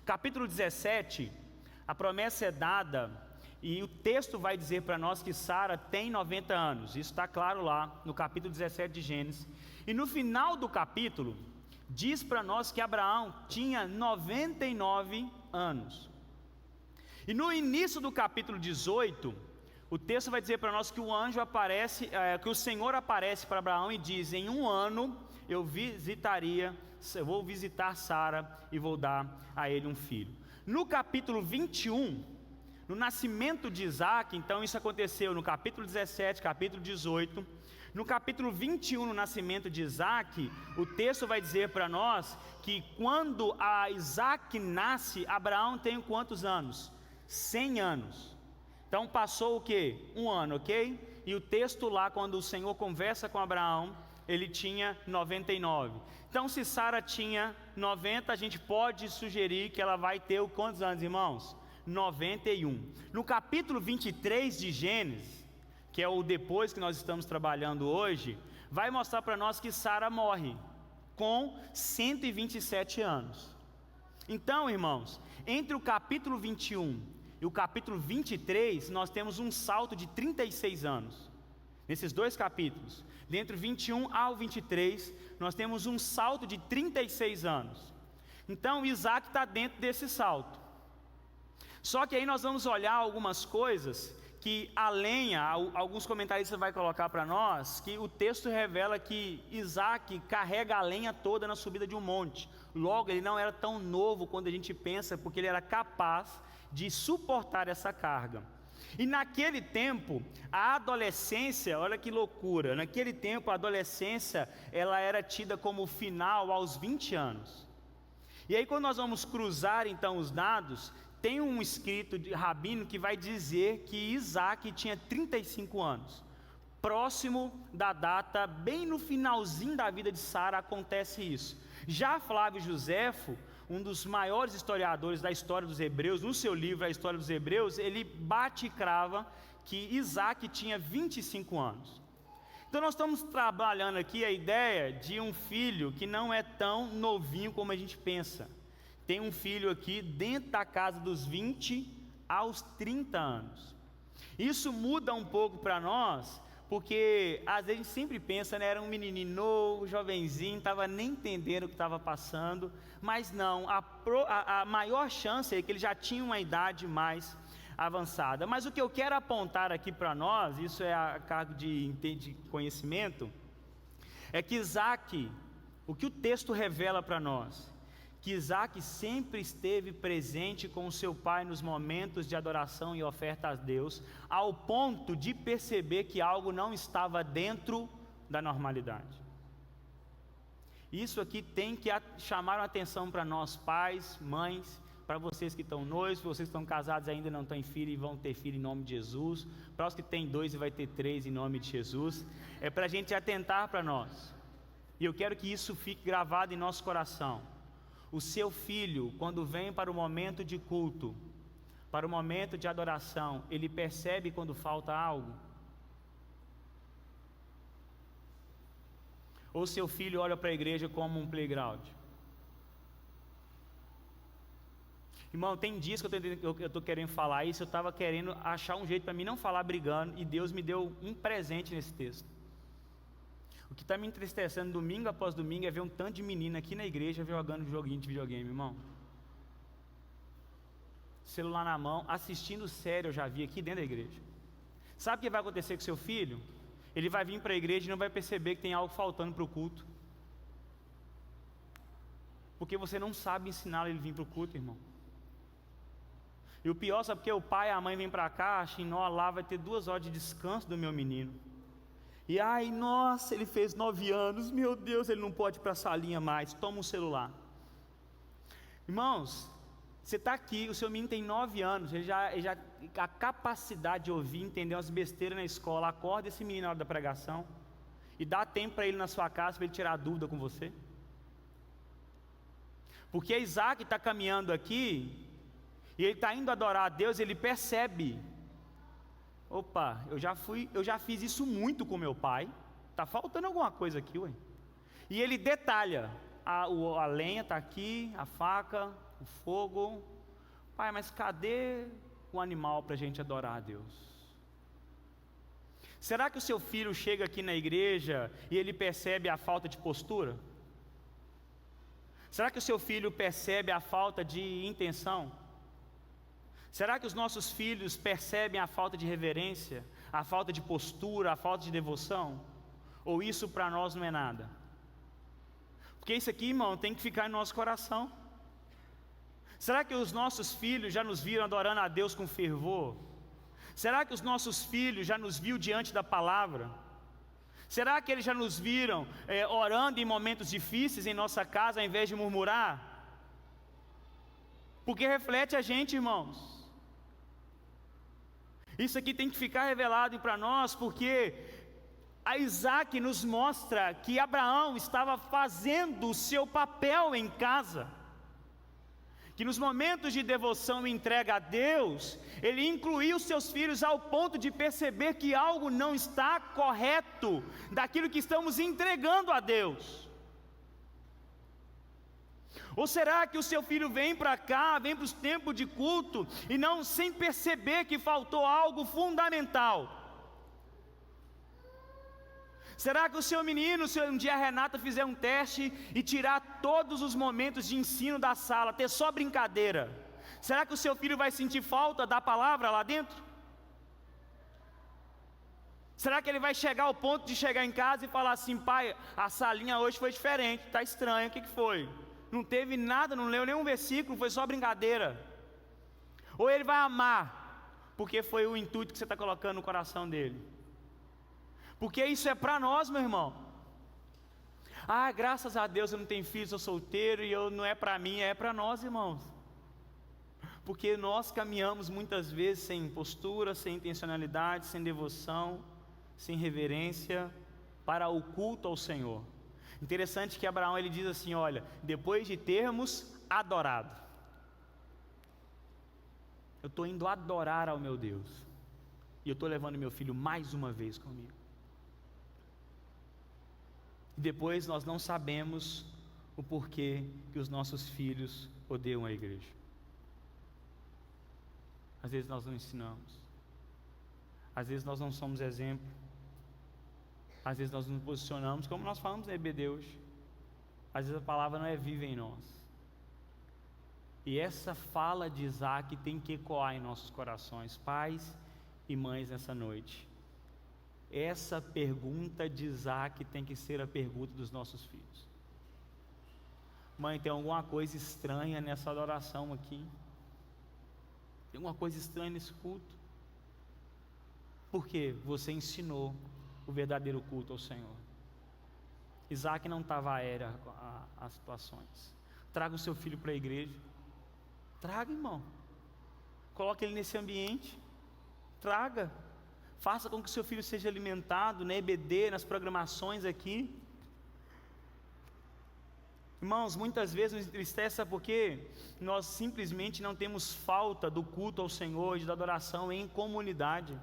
Capítulo 17, a promessa é dada e o texto vai dizer para nós que Sara tem 90 anos. Isso está claro lá no capítulo 17 de Gênesis. E no final do capítulo, diz para nós que Abraão tinha 99 anos. E no início do capítulo 18, o texto vai dizer para nós que o anjo aparece, que o Senhor aparece para Abraão e diz: em um ano eu vou visitar Sara e vou dar a ele um filho. No capítulo 21, no nascimento de Isaque, então isso aconteceu no capítulo 17, capítulo 18. No capítulo 21, no nascimento de Isaque, o texto vai dizer para nós que quando a Isaque nasce, Abraão tem quantos anos? 100 anos. Então passou o que? Um ano, ok? E o texto lá, quando o Senhor conversa com Abraão, ele tinha 99. Então se Sara tinha 90, a gente pode sugerir que ela vai ter quantos anos, irmãos? 91. No capítulo 23 de Gênesis, que é o depois que nós estamos trabalhando hoje, vai mostrar para nós que Sara morre com 127 anos. Então, irmãos, entre o capítulo 21 e o capítulo 23, nós temos um salto de 36 anos. Nesses dois capítulos, dentre o 21 ao 23, nós temos um salto de 36 anos. Então, Isaque está dentro desse salto. Só que aí nós vamos olhar algumas coisas que a lenha, alguns comentaristas vão colocar para nós, que o texto revela que Isaque carrega a lenha toda na subida de um monte. Logo, ele não era tão novo quando a gente pensa, porque ele era capaz de suportar essa carga. E naquele tempo, a adolescência, olha que loucura, naquele tempo a adolescência, ela era tida como final aos 20 anos. E aí quando nós vamos cruzar então os dados, tem um escrito de rabino que vai dizer que Isaque tinha 35 anos. Próximo da data, bem no finalzinho da vida de Sara, acontece isso. Já Flávio Joséfo, um dos maiores historiadores da história dos hebreus, no seu livro A História dos Hebreus, ele bate e crava que Isaac tinha 25 anos. Então nós estamos trabalhando aqui a ideia de um filho que não é tão novinho como a gente pensa. Tem um filho aqui dentro da casa dos 20 aos 30 anos. Isso muda um pouco para nós, porque às vezes a gente sempre pensa, né, era um menininho novo, jovenzinho, não estava nem entendendo o que estava passando, mas não, a maior chance é que ele já tinha uma idade mais avançada. Mas o que eu quero apontar aqui para nós, isso é a cargo de conhecimento, é que Isaac, o que o texto revela para nós, que Isaac sempre esteve presente com o seu pai nos momentos de adoração e oferta a Deus, ao ponto de perceber que algo não estava dentro da normalidade. Isso aqui tem que chamar a atenção para nós pais, mães, para vocês que estão noivos, vocês que estão casados e ainda não têm filho e vão ter filho em nome de Jesus, para os que têm 2 e vai ter 3 em nome de Jesus, é para a gente atentar para nós, e eu quero que isso fique gravado em nosso coração. O seu filho, quando vem para o momento de culto, para o momento de adoração, ele percebe quando falta algo? Ou seu filho olha para a igreja como um playground? Irmão, tem dias que eu estou querendo falar isso, eu estava querendo achar um jeito para mim não falar brigando, e Deus me deu um presente nesse texto. O que está me entristecendo domingo após domingo é ver um tanto de menina aqui na igreja jogando joguinho de videogame, irmão. Celular na mão, assistindo série, eu já vi aqui dentro da igreja. Sabe o que vai acontecer com seu filho? Ele vai vir para a igreja e não vai perceber que tem algo faltando para o culto. Porque você não sabe ensinar ele a vir para o culto, irmão. E o pior, sabe porque o pai e a mãe vêm para cá, acham, lá vai ter 2 horas de descanso do meu menino. E ai, nossa, ele fez 9 anos, meu Deus, ele não pode ir para a salinha mais, toma um celular. Irmãos, você está aqui, o seu menino tem 9 anos, ele já a capacidade de ouvir, entender umas besteiras na escola, acorda esse menino na hora da pregação, e dá tempo para ele na sua casa, para ele tirar a dúvida com você. Porque Isaac está caminhando aqui, e ele está indo adorar a Deus, ele percebe, opa, eu já fiz isso muito com meu pai, está faltando alguma coisa aqui, ué. E ele detalha, a lenha está aqui, a faca, o fogo, pai, mas cadê o animal para a gente adorar a Deus? Será que o seu filho chega aqui na igreja e ele percebe a falta de postura? Será que o seu filho percebe a falta de intenção? Será que os nossos filhos percebem a falta de reverência, a falta de postura, a falta de devoção? Ou isso para nós não é nada? Porque isso aqui, irmão, tem que ficar em nosso coração. Será que os nossos filhos já nos viram adorando a Deus com fervor? Será que os nossos filhos já nos viram diante da palavra? Será que eles já nos viram orando em momentos difíceis em nossa casa, ao invés de murmurar? Porque reflete a gente, irmãos. Isso aqui tem que ficar revelado para nós, porque a Isaac nos mostra que Abraão estava fazendo o seu papel em casa, que nos momentos de devoção e entrega a Deus, ele incluiu seus filhos ao ponto de perceber que algo não está correto daquilo que estamos entregando a Deus. Ou será que o seu filho vem para cá, vem para os tempos de culto, e não, sem perceber que faltou algo fundamental? Será que o seu menino, se um dia a Renata fizer um teste e tirar todos os momentos de ensino da sala, ter só brincadeira, será que o seu filho vai sentir falta da palavra lá dentro? Será que ele vai chegar ao ponto de chegar em casa e falar assim: pai, a salinha hoje foi diferente, está estranho, o que foi? Não teve nada, não leu nenhum versículo, foi só brincadeira. Ou ele vai amar, porque foi o intuito que você está colocando no coração dele. Porque isso é para nós, meu irmão. Ah, graças a Deus eu não tenho filho, sou solteiro, e não é para mim, é para nós, irmãos. Porque nós caminhamos muitas vezes sem postura, sem intencionalidade, sem devoção, sem reverência para o culto ao Senhor. Interessante que Abraão ele diz assim, olha, depois de termos adorado, eu estou indo adorar ao meu Deus, e eu estou levando meu filho mais uma vez comigo. E depois nós não sabemos o porquê que os nossos filhos odeiam a igreja. Às vezes nós não ensinamos, às vezes nós não somos exemplo, às vezes nós nos posicionamos, como nós falamos na EBD hoje, às vezes a palavra não é viva em nós. E essa fala de Isaac tem que ecoar em nossos corações, pais e mães, nessa noite. Essa pergunta de Isaac tem que ser a pergunta dos nossos filhos. Mãe, tem alguma coisa estranha nessa adoração aqui? Tem alguma coisa estranha nesse culto? Porque você ensinou o verdadeiro culto ao Senhor. Isaac não estava aéreo às situações. Traga o seu filho para a igreja. Traga, irmão. Coloque ele nesse ambiente. Traga. Faça com que o seu filho seja alimentado na EBD, nas programações aqui. Irmãos, muitas vezes nos entristece porque nós simplesmente não temos falta do culto ao Senhor, da adoração em comunidade.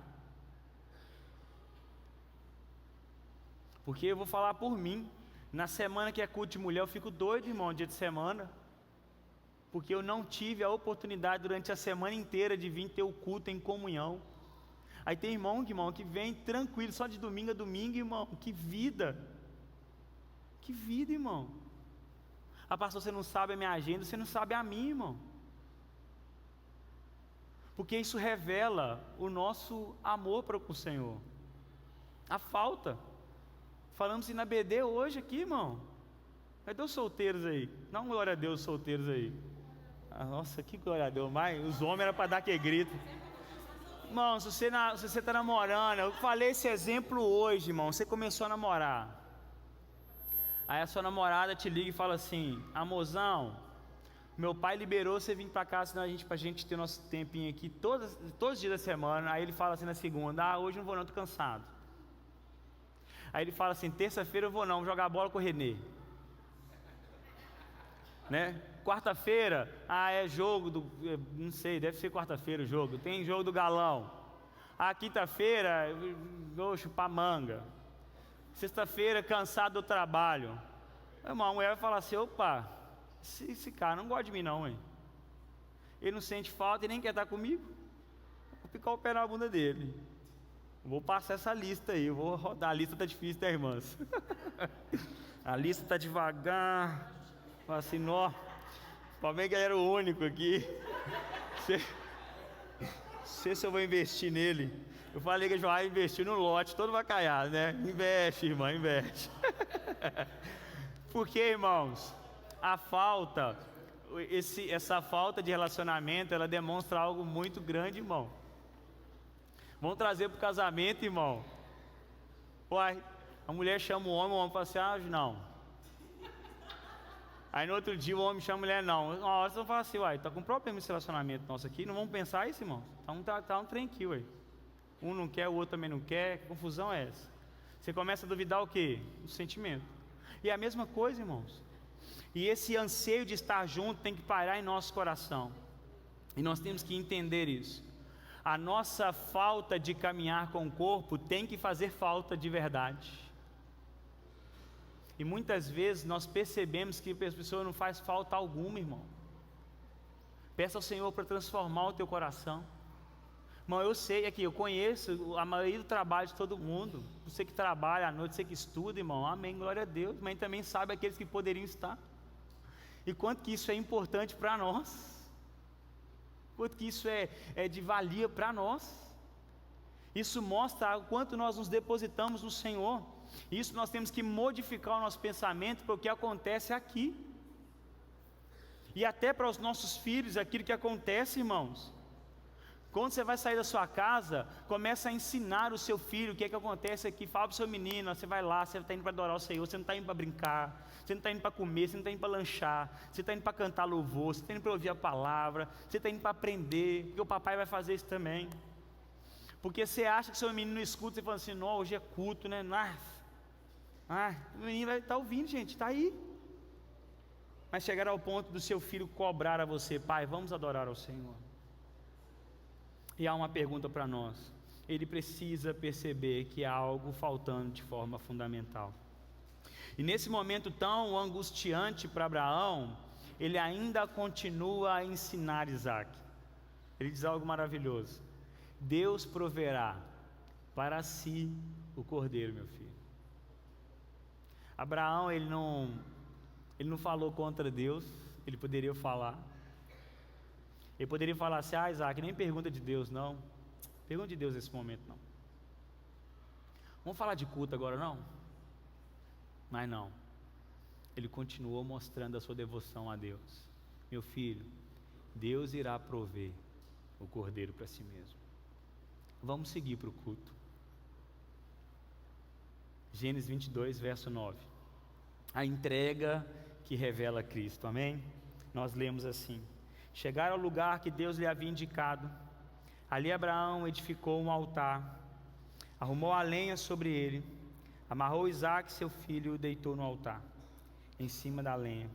Porque eu vou falar por mim, na semana que é culto de mulher, eu fico doido, irmão, dia de semana, porque eu não tive a oportunidade durante a semana inteira de vir ter o culto em comunhão. Aí tem irmão, que vem tranquilo, só de domingo a domingo, irmão. Que vida, irmão. Ah, pastor, você não sabe a minha agenda, você não sabe a minha, irmão. Porque isso revela o nosso amor para o Senhor. A falta. Falamos assim na BD hoje aqui, irmão. Cadê os solteiros aí? Dá uma glória a Deus, os solteiros aí. Ah, nossa, que glória a Deus. Mas os homens eram para dar que grito. Irmão, se você está namorando, eu falei esse exemplo hoje, irmão. Você começou a namorar. Aí a sua namorada te liga e fala assim: amorzão, meu pai liberou você vir para cá, senão pra gente ter nosso tempinho aqui todos os dias da semana. Aí ele fala assim na segunda: ah, hoje não vou não, tô cansado. Aí ele fala assim: terça-feira eu vou não, vou jogar bola com o Renê. Né? Quarta-feira, é jogo não sei, deve ser quarta-feira o jogo, tem jogo do Galão. Quinta-feira, vou chupar manga. Sexta-feira, cansado do trabalho. Irmão, a mulher vai falar assim: opa, esse cara não gosta de mim não, hein? Ele não sente falta e nem quer estar comigo. Vou picar o pé na bunda dele. Vou passar essa lista aí, vou rodar. A lista tá difícil, né, irmãs? A lista tá devagar. Fala assim: nó, talvez que era o único aqui. Sei se eu vou investir nele. Eu falei que a gente vai investir no lote, todo vacaiado, né? Investe, irmã, investe. Porque, irmãos, essa falta de relacionamento, ela demonstra algo muito grande, irmão. Vamos trazer para o casamento, irmão. Uai, a mulher chama o homem fala assim: não. Aí no outro dia o homem chama a mulher, não. Uma hora você vai falar assim: uai, tá com problema esse relacionamento nosso aqui, não vamos pensar isso, irmão. Tá um trem aqui, uai. Um não quer, o outro também não quer, que confusão é essa? Você começa a duvidar o quê? O sentimento. E é a mesma coisa, irmãos. E esse anseio de estar junto tem que parar em nosso coração. E nós temos que entender isso. A nossa falta de caminhar com o corpo tem que fazer falta de verdade. E muitas vezes nós percebemos que a pessoa não faz falta alguma, irmão. Peça ao Senhor para transformar o teu coração. Irmão, eu sei aqui, eu conheço a maioria do trabalho de todo mundo. Você que trabalha à noite, você que estuda, irmão, amém, glória a Deus. Mas também sabe aqueles que poderiam estar. E quanto que isso é importante para nós. Quanto que isso é de valia para nós. Isso mostra o quanto nós nos depositamos no Senhor. Isso nós temos que modificar o nosso pensamento para o que acontece aqui. E até para os nossos filhos, aquilo que acontece, irmãos. Quando você vai sair da sua casa, começa a ensinar o seu filho o que é que acontece aqui. Fala para o seu menino: você vai lá, você está indo para adorar o Senhor, você não está indo para brincar, você não está indo para comer, você não está indo para lanchar, você está indo para cantar louvor, você está indo para ouvir a palavra, você está indo para aprender, porque o papai vai fazer isso também. Porque você acha que seu menino não escuta, você fala assim: não, hoje é culto, né? O menino vai estar ouvindo, gente, está aí. Mas chegar ao ponto do seu filho cobrar a você: pai, vamos adorar ao Senhor. E há uma pergunta para nós. Ele precisa perceber que há algo faltando de forma fundamental. E nesse momento tão angustiante para Abraão, ele ainda continua a ensinar Isaac. Ele diz algo maravilhoso: Deus proverá para si o cordeiro, meu filho. Abraão, ele não falou contra Deus. Ele poderia falar. Ele poderia falar assim: Isaac, nem pergunta de Deus não. Pergunta de Deus nesse momento não. Vamos falar de culto agora não? Mas não. Ele continuou mostrando a sua devoção a Deus. Meu filho, Deus irá prover o cordeiro para si mesmo. Vamos seguir para o culto. Gênesis 22, verso 9. A entrega que revela Cristo, amém? Nós lemos assim: chegaram ao lugar que Deus lhe havia indicado. Ali Abraão edificou um altar, arrumou a lenha sobre ele, amarrou Isaque seu filho e o deitou no altar, em cima da lenha.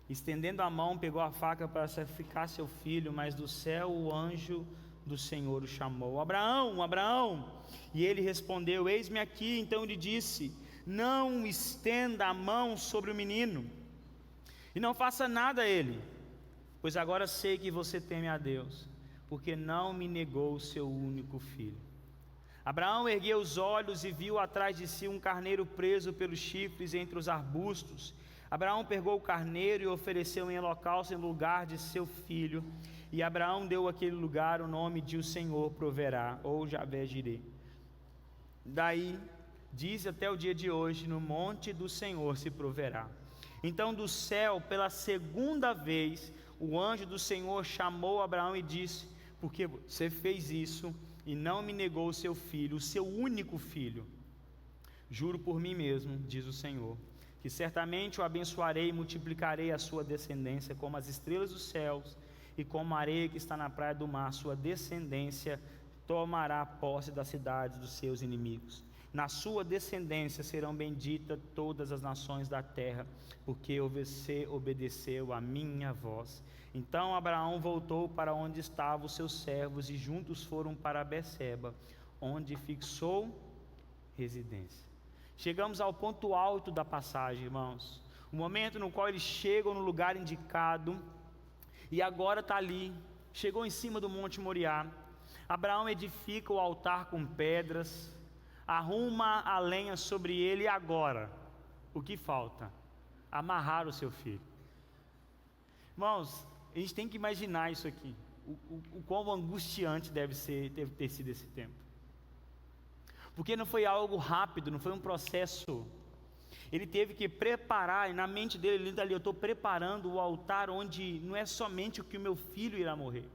Estendendo a mão, pegou a faca para sacrificar seu filho, mas do céu o anjo do Senhor o chamou: Abraão, Abraão! E ele respondeu: eis-me aqui. Então ele disse: não estenda a mão sobre o menino, e não faça nada a ele, pois agora sei que você teme a Deus, porque não me negou o seu único filho. Abraão ergueu os olhos e viu atrás de si um carneiro preso pelos chifres entre os arbustos. Abraão pegou o carneiro e ofereceu em holocausto em lugar de seu filho. E Abraão deu àquele lugar o nome de: o Senhor proverá, ou Javé Jireh. Daí, diz até o dia de hoje: no monte do Senhor se proverá. Então do céu, pela segunda vez, o anjo do Senhor chamou Abraão e disse: porque você fez isso e não me negou o seu filho, o seu único filho, juro por mim mesmo, diz o Senhor, que certamente o abençoarei e multiplicarei a sua descendência como as estrelas dos céus e como a areia que está na praia do mar. Sua descendência tomará posse das cidades dos seus inimigos. Na sua descendência serão benditas todas as nações da terra, porque você obedeceu a minha voz. Então Abraão voltou para onde estavam os seus servos e juntos foram para Beceba, onde fixou residência. Chegamos ao ponto alto da passagem, irmãos. O momento no qual eles chegam no lugar indicado, e agora está ali, chegou em cima do Monte Moriá. Abraão edifica o altar com pedras, arruma a lenha sobre ele, e agora, o que falta? Amarrar o seu filho. Irmãos, a gente tem que imaginar isso aqui, o quão angustiante deve ter sido esse tempo. Porque não foi algo rápido, não foi um processo. Ele teve que preparar, e na mente dele, ele está ali: eu estou preparando o altar onde não é somente o que o meu filho irá morrer,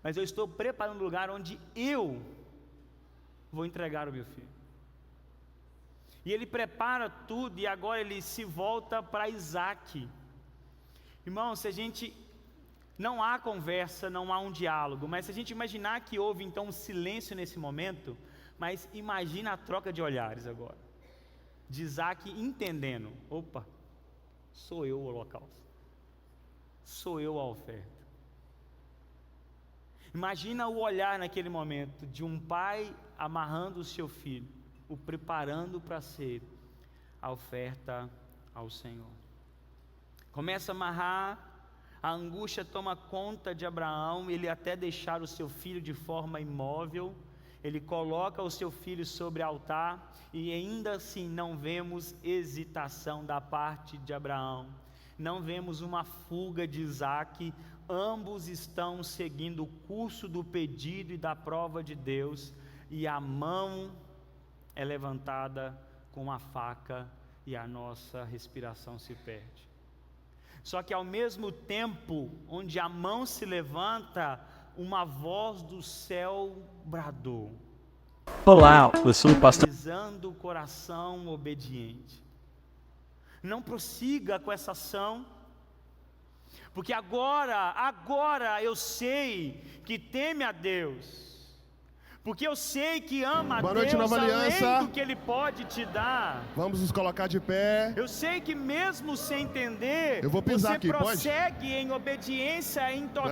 mas eu estou preparando o lugar onde eu vou entregar o meu filho. E ele prepara tudo, e agora ele se volta para Isaque. Irmão, se a gente, não há conversa, não há um diálogo, mas se a gente imaginar que houve então um silêncio nesse momento, mas imagina a troca de olhares agora, de Isaque entendendo: opa, sou eu o holocausto, sou eu a oferta. Imagina o olhar naquele momento de um pai amarrando o seu filho, o preparando para ser a oferta ao Senhor. Começa a amarrar, a angústia toma conta de Abraão, ele até deixar o seu filho de forma imóvel, ele coloca o seu filho sobre o altar, e ainda assim não vemos hesitação da parte de Abraão, não vemos uma fuga de Isaque. Ambos estão seguindo o curso do pedido e da prova de Deus, e a mão é levantada com a faca e a nossa respiração se perde. Só que ao mesmo tempo, onde a mão se levanta, uma voz do céu bradou: olá, eu sou o pastor. Avisando o coração obediente: não prossiga com essa ação, porque agora eu sei que teme a Deus, Porque eu sei que ama a Boa noite, Deus Nova Aliança. além do que Ele pode te dar. Vamos nos colocar de pé. Eu sei que mesmo sem entender, Eu vou pisar você aqui, pode? prossegue em obediência, em total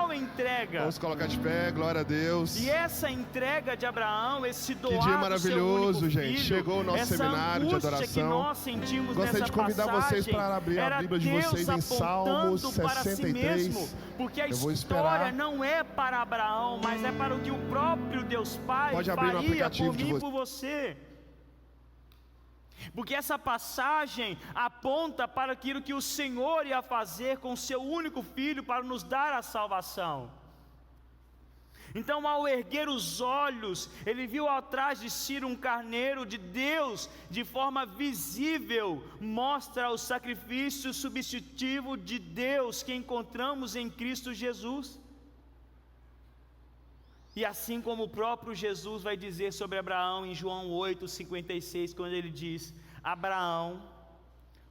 Legal. entrega. Vamos colocar de pé, glória a Deus. E essa entrega de Abraão, esse doar Que dia do maravilhoso, seu único gente. filho, Chegou o nosso essa seminário de angústia adoração. que nós sentimos Gostaria nessa de convidar vocês passagem, para abrir a era Bíblia de Deus vocês em Salmos apontando para si 63. mesmo, porque a Eu vou história esperar. não é para Abraão, mas é para o que o próprio Deus Pai Pode abrir no faria aplicativo por de mim e vocês. por você. Porque essa passagem aponta para aquilo que o Senhor ia fazer com o seu único filho para nos dar a salvação. Então, ao erguer os olhos, ele viu atrás de si um carneiro de Deus, de forma visível, mostra o sacrifício substitutivo de Deus que encontramos em Cristo Jesus. E assim como o próprio Jesus vai dizer sobre Abraão em João 8:56, quando ele diz: Abraão,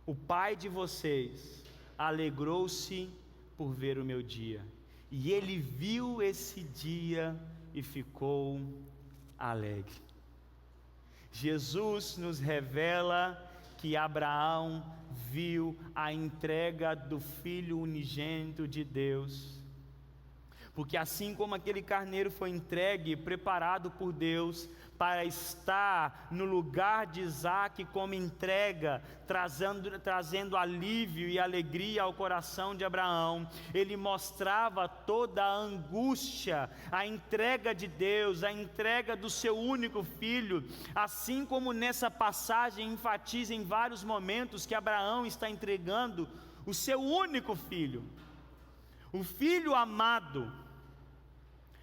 o pai de vocês, alegrou-se por ver o meu dia, e ele viu esse dia e ficou alegre. Jesus nos revela que Abraão viu a entrega do Filho unigênito de Deus, porque assim como aquele carneiro foi entregue, preparado por Deus para estar no lugar de Isaque como entrega, trazendo alívio e alegria ao coração de Abraão, ele mostrava toda a angústia, a entrega de Deus, a entrega do seu único filho, assim como nessa passagem enfatiza em vários momentos que Abraão está entregando o seu único filho, o filho amado.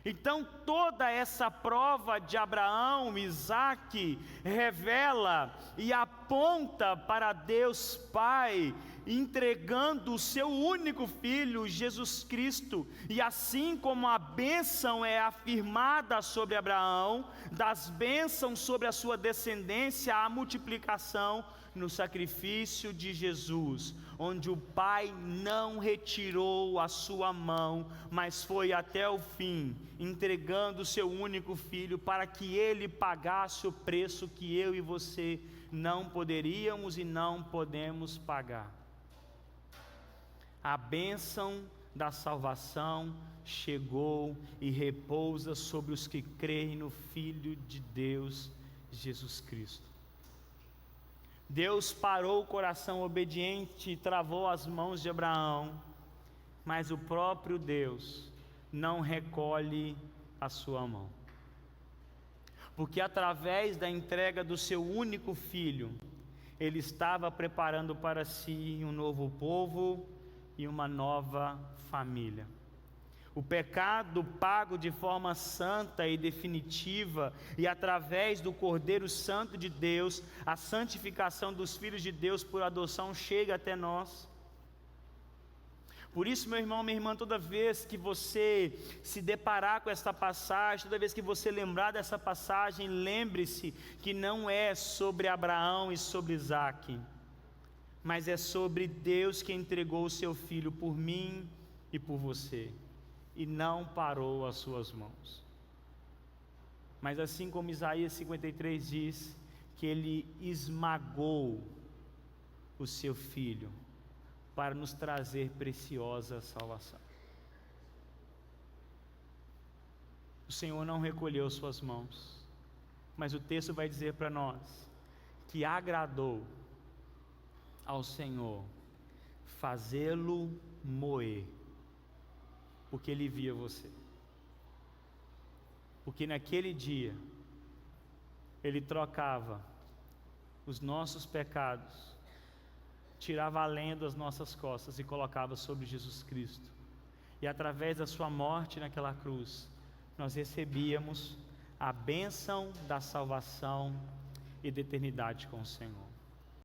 Então toda essa prova de Abraão, Isaque, revela e aponta para Deus Pai, entregando o seu único filho, Jesus Cristo. E assim como a bênção é afirmada sobre Abraão, das bênçãos sobre a sua descendência, a multiplicação no sacrifício de Jesus, onde o Pai não retirou a sua mão, mas foi até o fim, entregando o seu único filho para que ele pagasse o preço que eu e você não poderíamos e não podemos pagar. A bênção da salvação chegou e repousa sobre os que creem no Filho de Deus, Jesus Cristo. Deus parou o coração obediente e travou as mãos de Abraão, mas o próprio Deus não recolhe a sua mão, porque através da entrega do seu único filho, ele estava preparando para si um novo povo e uma nova família. O pecado pago de forma santa e definitiva, e através do Cordeiro Santo de Deus, a santificação dos filhos de Deus por adoção chega até nós. Por isso, meu irmão, minha irmã, toda vez que você se deparar com esta passagem, toda vez que você lembrar dessa passagem, lembre-se que não é sobre Abraão e sobre Isaque, mas é sobre Deus que entregou o seu filho por mim e por você, e não parou as suas mãos. Mas assim como Isaías 53 diz, que ele esmagou o seu filho para nos trazer preciosa salvação. O Senhor não recolheu suas mãos, mas o texto vai dizer para nós que agradou ao Senhor fazê-lo moer, porque ele via você. Porque naquele dia ele trocava os nossos pecados, tirava a lenha das nossas costas e colocava sobre Jesus Cristo. E através da sua morte naquela cruz, nós recebíamos a bênção da salvação e da eternidade com o Senhor.